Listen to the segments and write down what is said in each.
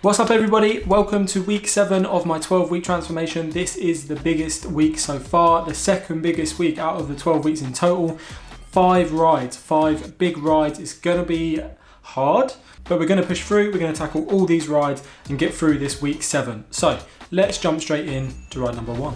What's up everybody? Welcome to week 7 of my 12-week transformation. This is the biggest week so far, the second biggest week out of the 12 weeks in total. 5 rides, 5 big rides. It's gonna be hard, but we're gonna push through. We're gonna tackle all these rides and get through this week 7. So let's jump straight in to ride number 1.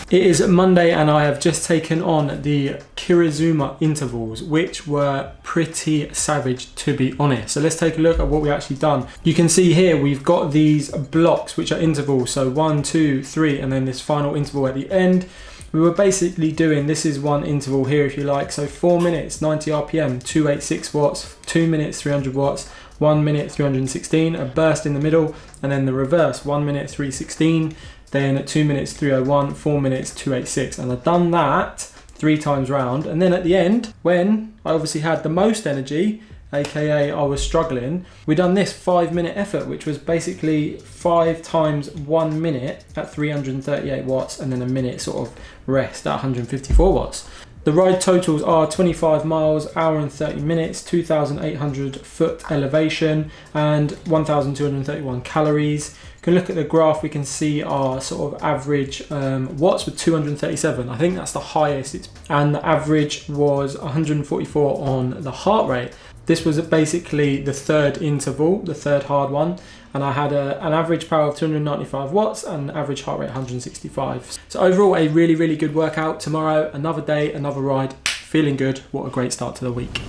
It is Monday and I have just taken on the Kirizuma intervals, which were pretty savage to be honest. So let's take a look at what we actually done. You can see here we've got these blocks which are intervals, so 1, 2, 3 and then this final interval at the end. We were basically doing, this is one interval here if you like, so 4 minutes 90 RPM, 286 watts, 2 minutes 300 watts, 1 minute 316, a burst in the middle, and then the reverse, 1 minute 316, then 2 minutes 301, 4 minutes 286, and I've done that 3 times round. And then at the end, when I obviously had the most energy, aka I was struggling, we done this 5-minute effort, which was basically 5 times 1 minute at 338 watts, and then a minute sort of rest at 154 watts. The ride totals are 25 miles, hour and 30 minutes, 2,800 foot elevation, and 1,231 calories. You can look at the graph, we can see our sort of average watts with 237. I think that's the highest, and the average was 144 on the heart rate. This was basically the third interval, the third hard one, and I had an average power of 295 watts and average heart rate 165. So overall, a really good workout. Tomorrow, another day, another ride. Feeling good. What a great start to the week.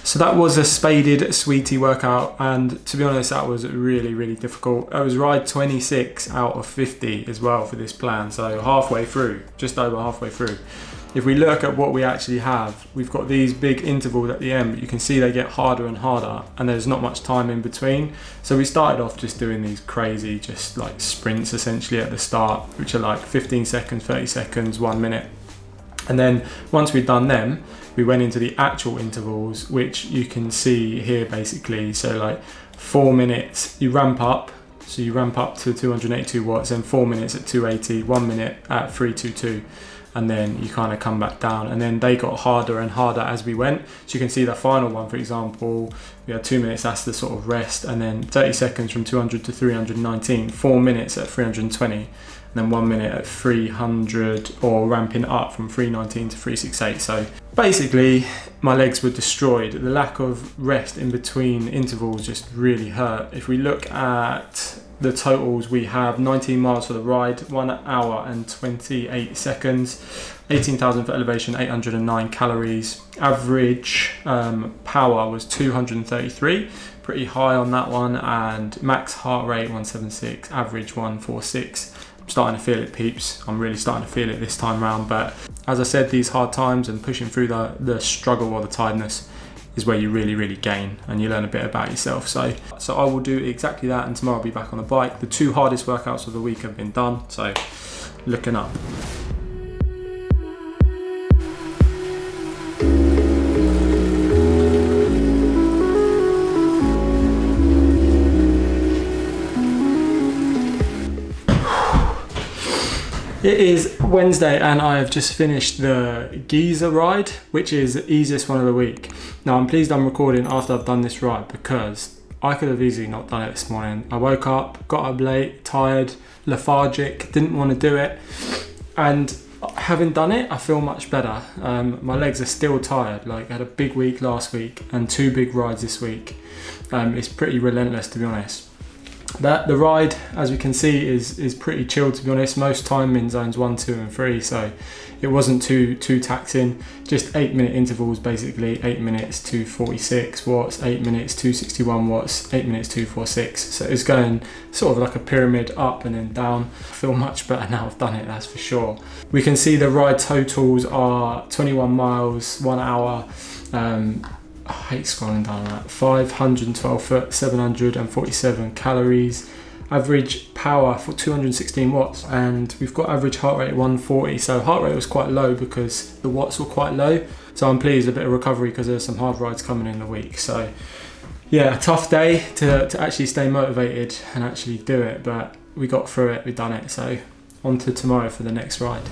So that was a spaded sweetie workout, and to be honest that was really difficult. I was ride 26 out of 50 as well for this plan, so halfway through, just over halfway through. If we look at what we actually have, we've got these big intervals at the end, but you can see they get harder and harder and there's not much time in between. So we started off just doing these crazy, just like sprints essentially at the start, which are like 15 seconds, 30 seconds, 1 minute. And then once we'd done them, we went into the actual intervals, which you can see here basically. So like 4 minutes, you ramp up. So you ramp up to 282 watts, and 4 minutes at 280, 1 minute at 322. And then you kind of come back down, and then they got harder and harder as we went. So you can see the final one, for example, we had 2 minutes, that's the sort of rest, and then 30 seconds from 200 to 319, 4 minutes at 320, and then 1 minute at 300, or ramping up from 319 to 368. So basically my legs were destroyed. The lack of rest in between intervals just really hurt. If we look at the totals, we have 19 miles for the ride, 1 hour and 28 seconds, 18,000 foot elevation, 809 calories. Average power was 233, pretty high on that one, and max heart rate 176, average 146. I'm starting to feel it, peeps. I'm really starting to feel it this time round, but as I said, these hard times and pushing through the struggle or the tiredness is where you really gain and you learn a bit about yourself. So I will do exactly that, and tomorrow I'll be back on the bike. The 2 hardest workouts of the week have been done, so looking up. It is Wednesday and I have just finished the Giza ride, which is the easiest one of the week. Now I'm pleased I'm recording after I've done this ride, because I could have easily not done it this morning. I woke up, got up late, tired, lethargic, didn't want to do it, and having done it I feel much better. My legs are still tired, like I had a big week last week and 2 big rides this week. It's pretty relentless to be honest. The ride, as we can see, is pretty chill to be honest. Most time in zones 1, 2 and 3, so it wasn't too taxing. Just 8-minute intervals basically, 8 minutes 246 watts, 8 minutes 261 watts, 8 minutes 246. So it's going sort of like a pyramid up and then down. I feel much better now I've done it, that's for sure. We can see the ride totals are 21 miles, 1 hour, I hate scrolling down that, 512 foot, 747 calories, average power for 216 watts, and we've got average heart rate 140. So heart rate was quite low because the watts were quite low, So I'm pleased, a bit of recovery because there's some hard rides coming in the week. So yeah, a tough day to actually stay motivated and actually do it, but we got through it, we've done it. So on to tomorrow for the next ride.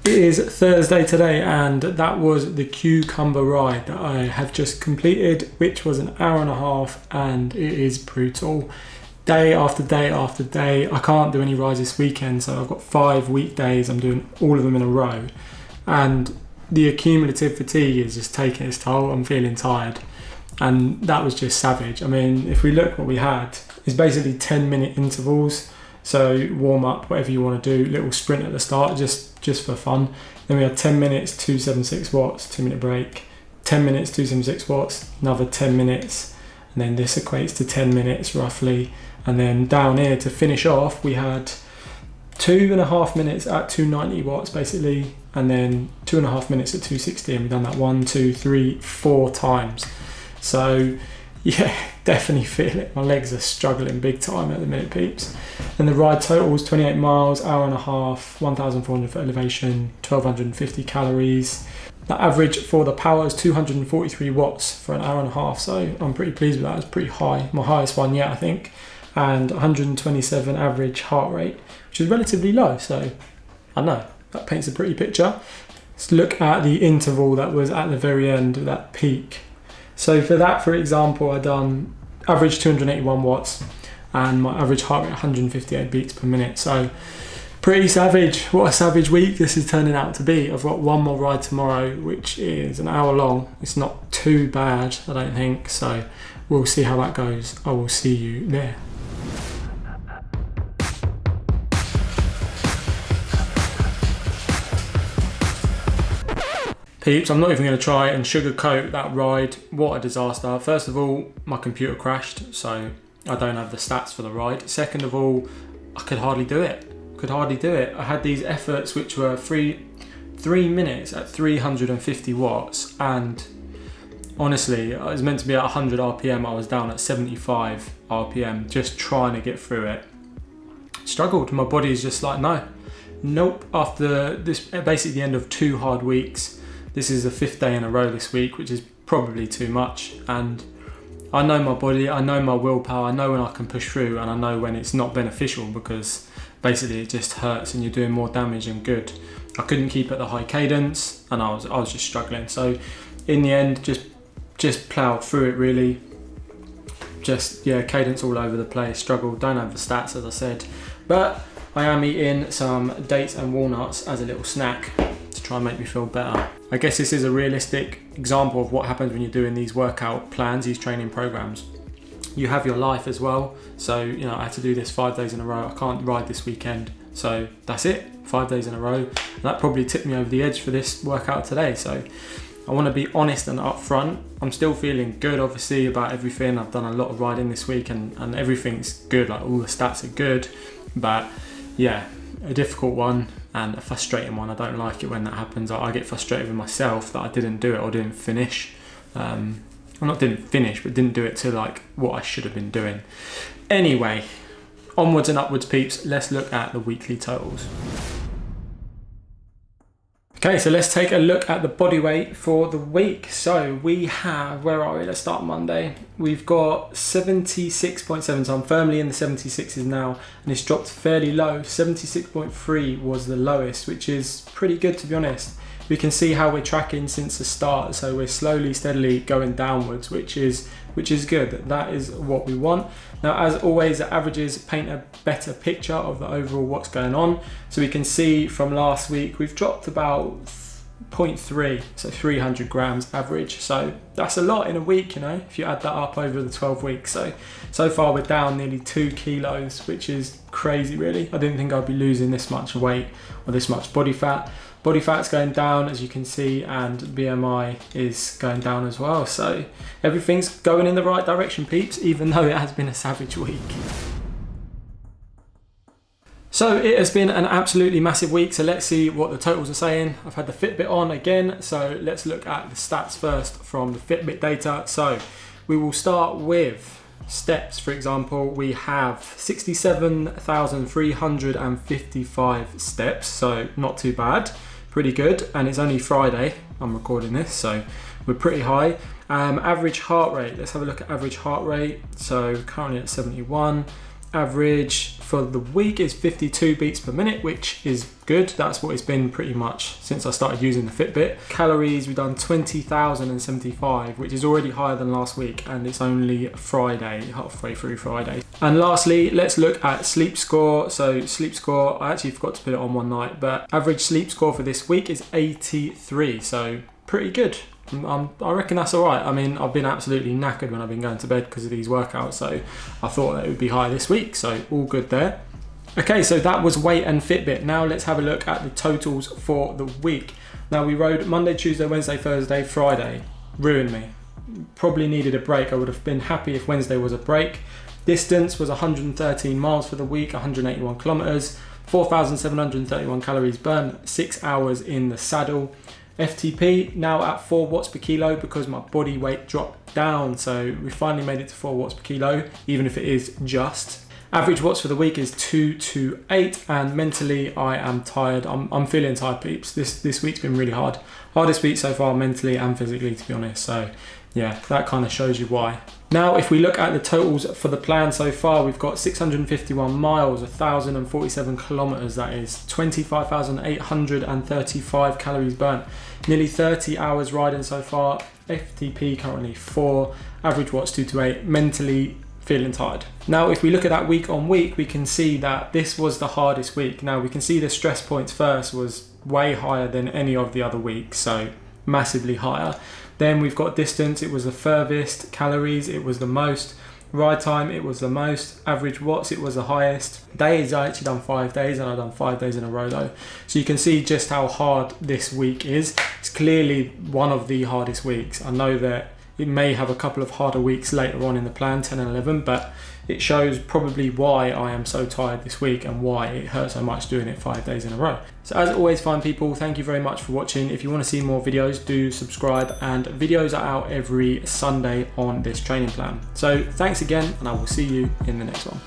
It is Thursday today, and that was the cucumber ride that I have just completed, which was an hour and a half, and it is brutal. Day after day after day. I can't do any rides this weekend, so I've got 5 weekdays. I'm doing all of them in a row, and the accumulative fatigue is just taking its toll. I'm feeling tired, and that was just savage. I mean, if we look what we had, it's basically 10-minute intervals. So warm up, whatever you want to do, little sprint at the start, just for fun. Then we had 10 minutes, 276 watts, 2-minute break, 10 minutes, 276 watts, another 10 minutes, and then this equates to 10 minutes roughly. And then down here to finish off, we had 2.5 minutes at 290 watts basically, and then 2.5 minutes at 260, and we've done that 1, 2, 3, 4 times. So yeah, definitely feel it. My legs are struggling big time at the minute, peeps. And the ride total was 28 miles, hour and a half, 1,400 foot elevation, 1,250 calories. The average for the power is 243 watts for an hour and a half, so I'm pretty pleased with that. It's pretty high, my highest one yet, I think. And 127 average heart rate, which is relatively low, so I don't know, that paints a pretty picture. Let's look at the interval that was at the very end of that peak. So for that, for example, I done average 281 watts and my average heart rate 158 beats per minute. So pretty savage. What a savage week this is turning out to be. I've got one more ride tomorrow, which is an hour long. It's not too bad, I don't think. So we'll see how that goes. I will see you there. Peeps, I'm not even going to try and sugarcoat that ride. What a disaster. First of all, my computer crashed, so I don't have the stats for the ride. Second of all, I could hardly do it. I had these efforts which were 3 minutes at 350 watts, and honestly, I was meant to be at 100 RPM. I was down at 75 RPM, just trying to get through it. Struggled. My body is just like, nope. After this, basically the end of 2 hard weeks, this is the 5th day in a row this week, which is probably too much. And I know my body, I know my willpower, I know when I can push through, and I know when it's not beneficial, because basically it just hurts and you're doing more damage than good. I couldn't keep at the high cadence, and I was just struggling. So in the end, just ploughed through it really. Cadence all over the place, struggled, don't have the stats as I said. But I am eating some dates and walnuts as a little snack to try and make me feel better. I guess this is a realistic example of what happens when you're doing these workout plans, these training programs. You have your life as well. So, I had to do this 5 days in a row. I can't ride this weekend. So that's it, 5 days in a row. And that probably tipped me over the edge for this workout today. So I want to be honest and upfront. I'm still feeling good, obviously, about everything. I've done a lot of riding this week and everything's good. Like all the stats are good. But yeah, a difficult one and a frustrating one. I don't like it when that happens. I get frustrated with myself that I didn't do it or didn't finish. Didn't finish, but didn't do it to like what I should have been doing. Anyway, onwards and upwards, peeps. Let's look at the weekly totals. Okay, so let's take a look at the body weight for the week. So we have, where are we? Let's start Monday. We've got 76.7, so I'm firmly in the 76s now, and it's dropped fairly low. 76.3 was the lowest, which is pretty good to be honest. We can see how we're tracking since the start, so we're slowly, steadily going downwards, which is good. That is what we want. Now, as always, the averages paint a better picture of the overall what's going on. So we can see from last week, we've dropped about 0.3, so 300 grams average. So that's a lot in a week, if you add that up over the 12 weeks. So far we're down nearly 2 kilos, which is crazy really. I didn't think I'd be losing this much weight or this much body fat. Body fat's going down, as you can see, and BMI is going down as well. So everything's going in the right direction, peeps, even though it has been a savage week. So it has been an absolutely massive week, so let's see what the totals are saying. I've had the Fitbit on again, so let's look at the stats first from the Fitbit data. So we will start with steps. For example, we have 67,355 steps, so not too bad, pretty good, and it's only Friday, I'm recording this, so we're pretty high. Average heart rate, let's have a look at average heart rate. So currently at 71. Average for the week is 52 beats per minute, which is good. That's what it's been pretty much since I started using the Fitbit. Calories, we've done 20,075, which is already higher than last week, and it's only Friday, halfway through Friday. And lastly, let's look at sleep score. So sleep score, I actually forgot to put it on one night, but average sleep score for this week is 83, so pretty good. I reckon that's all right. I mean, I've been absolutely knackered when I've been going to bed because of these workouts, so I thought that it would be high this week, so all good there. Okay, so that was weight and Fitbit. Now let's have a look at the totals for the week. Now we rode Monday, Tuesday, Wednesday, Thursday, Friday. Ruined me. Probably needed a break. I would have been happy if Wednesday was a break. Distance was 113 miles for the week, 181 kilometers, 4,731 calories burned, 6 hours in the saddle. FTP now at 4 watts per kilo because my body weight dropped down, so we finally made it to 4 watts per kilo, even if it is just. Average watts for the week is 228, and mentally I am tired. I'm feeling tired, peeps. This week's been really hard. Hardest week so far, mentally and physically, to be honest. So yeah, that kind of shows you why. Now, if we look at the totals for the plan so far, we've got 651 miles, 1,047 kilometers, that is 25,835 calories burnt, nearly 30 hours riding so far. FTP currently 4, average watts 228, mentally feeling tired. Now, if we look at that week on week, we can see that this was the hardest week. Now, we can see the stress points first was way higher than any of the other weeks, so massively higher. Then we've got distance, it was the furthest. Calories, it was the most. Ride time, it was the most. Average watts, it was the highest. Days, I actually done 5 days, and I've done 5 days in a row though. So you can see just how hard this week is. It's clearly one of the hardest weeks. I know that it may have a couple of harder weeks later on in the plan, 10 and 11, but it shows probably why I am so tired this week and why it hurts so much doing it 5 days in a row. So as always, fine people, thank you very much for watching. If you want to see more videos, do subscribe, and videos are out every Sunday on this training plan. So thanks again, and I will see you in the next one.